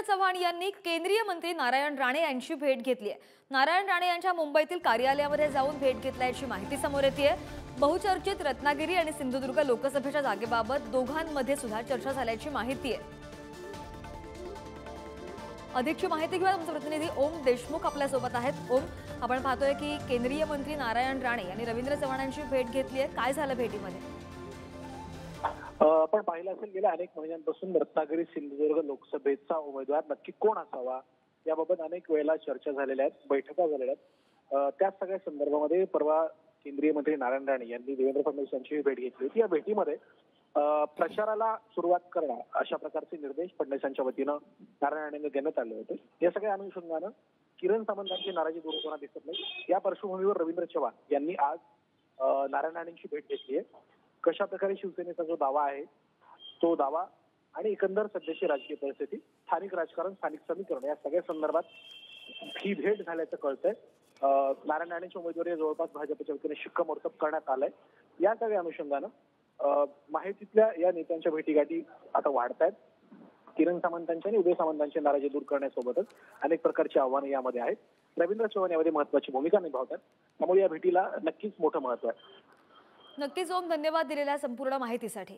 चव्हाण यांनी केंद्रीय मंत्री नारायण राणे यांची भेट घेतली आहे। नारायण राणे यांच्या मुंबईतील कार्यालयामध्ये जाऊन भेट घेतल्याची माहिती समोर येते। बहुचर्चित रत्नागिरी आणि सिंधुदुर्ग लोकसभेच्या जागेबाबत दोघांमध्ये सुद्धा चर्चा झाल्याची माहिती आहे। अधिकची माहिती घेऊया आमचे प्रतिनिधी ओम देशमुख आपल्या सोबत आहेत। ओम, आपण पाहतोय की केंद्रीय मंत्री नारायण राणे यांनी रवींद्र चव्हाणांची भेट घेतली आहे। काय झालं भेटीमध्ये? पण पाहिलं असेल गेल्या अनेक महिन्यांपासून रत्नागिरी सिंधुदुर्ग लोकसभेचा उमेदवार नक्की कोण असावा याबाबत अनेक वेळेला चर्चा झालेल्या आहेत, बैठका झालेल्या आहेत। त्या सगळ्या संदर्भामध्ये परवा केंद्रीय मंत्री नारायण राणे यांनी देवेंद्र फडणवीस यांची भेट घेतली होती। या भेटीमध्ये प्रचाराला सुरुवात करणं अशा प्रकारचे निर्देश फडणवीस यांच्या वतीनं नारायण राणेंना देण्यात आले होते। या सगळ्या अनुषंगानं किरण सामंतांची नाराजी दूर होताना दिसत नाही। या पार्श्वभूमीवर रवींद्र चव्हाण यांनी आज नारायण राणेंची भेट घेतली आहे। कशा प्रकारे शिवसेनेचा जो दावा आहे तो दावा आणि एकंदर सध्याची राजकीय परिस्थिती, स्थानिक राजकारण, स्थानिक समीकरण या सगळ्या संदर्भात ही भेट झाल्याचं कळतंय। नारायण राणेंच्या उमेदवारी जवळपास भाजपच्या वतीने शिक्कामोर्तब करण्यात आलंय। या सगळ्या अनुषंगानं माहितीतल्या या नेत्यांच्या भेटीगाठी आता वाढत आहेत। किरण सामंतांच्या आणि उदय सामंतांची नाराजी दूर करण्यासोबतच अनेक प्रकारची आव्हानं यामध्ये आहेत। रवींद्र चव्हाण यामध्ये महत्वाची भूमिका निभावतात, त्यामुळे या भेटीला नक्कीच मोठं महत्व आहे। नक्कीच ओम, धन्यवाद दिलेल्या संपूर्ण माहितीसाठी।